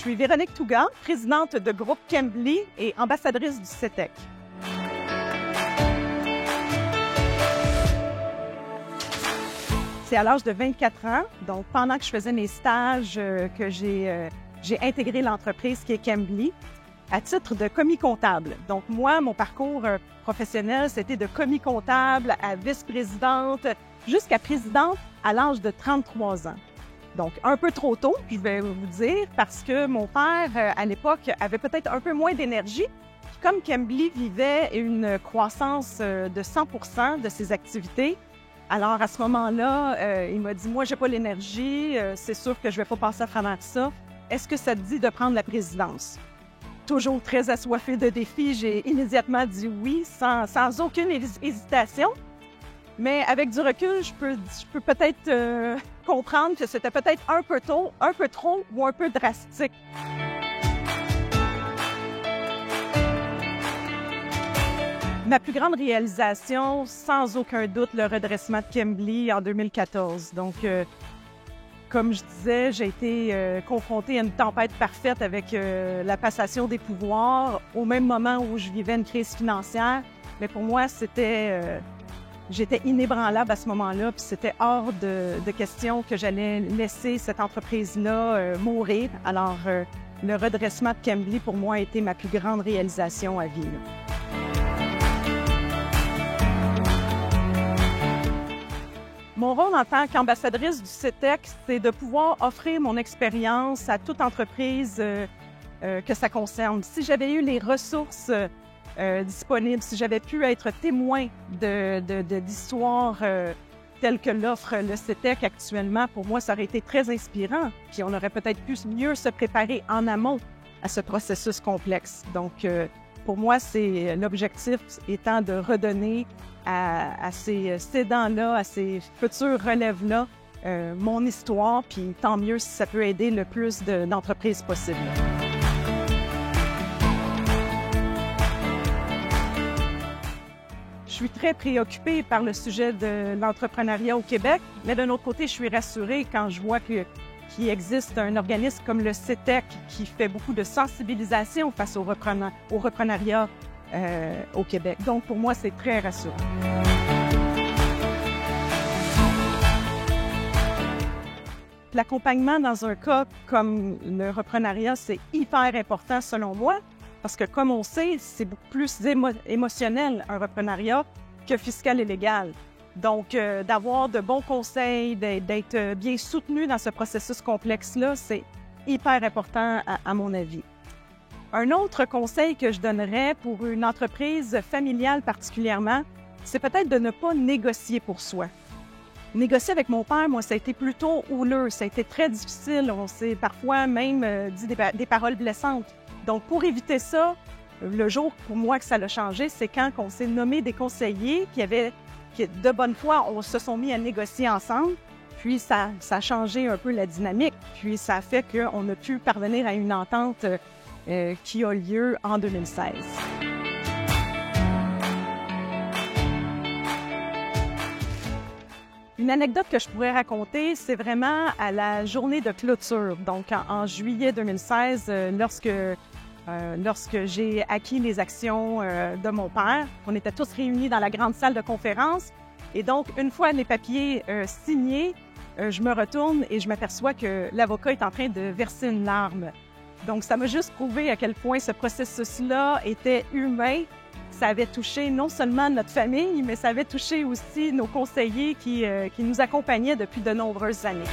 suis Véronique Tougan, présidente de groupe Cambly et ambassadrice du CETEC. C'est à l'âge de 24 ans, donc pendant que je faisais mes stages, que j'ai intégré l'entreprise qui est Cambly à titre de commis comptable. Donc moi, mon parcours professionnel, c'était de commis comptable à vice-présidente jusqu'à présidente à l'âge de 33 ans. Donc un peu trop tôt, je vais vous dire, parce que mon père, à l'époque, avait peut-être un peu moins d'énergie. Comme Cambly vivait une croissance de 100% de ses activités, alors, à ce moment-là, il m'a dit « Moi, j'ai pas l'énergie, c'est sûr que je vais pas passer à travers ça. Est-ce que ça te dit de prendre la présidence? » Toujours très assoiffée de défis, j'ai immédiatement dit oui, sans aucune hésitation. Mais avec du recul, je peux peut-être comprendre que c'était peut-être un peu tôt, un peu trop ou un peu drastique. Ma plus grande réalisation, sans aucun doute, le redressement de Cambly en 2014. Donc, comme je disais, j'ai été confrontée à une tempête parfaite avec la passation des pouvoirs au même moment où je vivais une crise financière. Mais pour moi, j'étais inébranlable à ce moment-là, puis c'était hors de question que j'allais laisser cette entreprise-là mourir. Alors, le redressement de Cambly, pour moi, a été ma plus grande réalisation à vie. Mon rôle en tant qu'ambassadrice du CETEC, c'est de pouvoir offrir mon expérience à toute entreprise que ça concerne. Si j'avais eu les ressources disponibles, si j'avais pu être témoin d'histoires telles que l'offre le CETEC actuellement, pour moi, ça aurait été très inspirant. Puis on aurait peut-être pu mieux se préparer en amont à ce processus complexe. Donc, pour moi, c'est l'objectif étant de redonner à ces cédants-là, à ces futures relèves-là, mon histoire, puis tant mieux si ça peut aider le plus d'entreprises possible. Je suis très préoccupée par le sujet de l'entrepreneuriat au Québec, mais d'un autre côté, je suis rassurée quand je vois qu'il existe un organisme comme le CETEC qui fait beaucoup de sensibilisation face au reprenariat au Québec. Donc, pour moi, c'est très rassurant. L'accompagnement dans un cas comme le reprenariat, c'est hyper important selon moi, parce que comme on sait, c'est beaucoup plus émotionnel un reprenariat que fiscal et légal. Donc, d'avoir de bons conseils, d'être bien soutenu dans ce processus complexe-là, c'est hyper important à mon avis. Un autre conseil que je donnerais pour une entreprise familiale particulièrement, c'est peut-être de ne pas négocier pour soi. Négocier avec mon père, moi, ça a été plutôt houleux, ça a été très difficile. On s'est parfois même dit des paroles blessantes. Donc, pour éviter ça, le jour pour moi que ça l'a changé, c'est quand on s'est nommé des conseillers qui, de bonne foi, on se sont mis à négocier ensemble. Puis, ça a changé un peu la dynamique. Puis, ça a fait qu'on a pu parvenir à une entente qui a lieu en 2016. Une anecdote que je pourrais raconter, c'est vraiment à la journée de clôture. Donc, en juillet 2016, lorsque j'ai acquis les actions de mon père, on était tous réunis dans la grande salle de conférence. Et donc, une fois les papiers signés, je me retourne et je m'aperçois que l'avocat est en train de verser une larme. Donc, ça m'a juste prouvé à quel point ce processus-là était humain. Ça avait touché non seulement notre famille, mais ça avait touché aussi nos conseillers qui nous accompagnaient depuis de nombreuses années.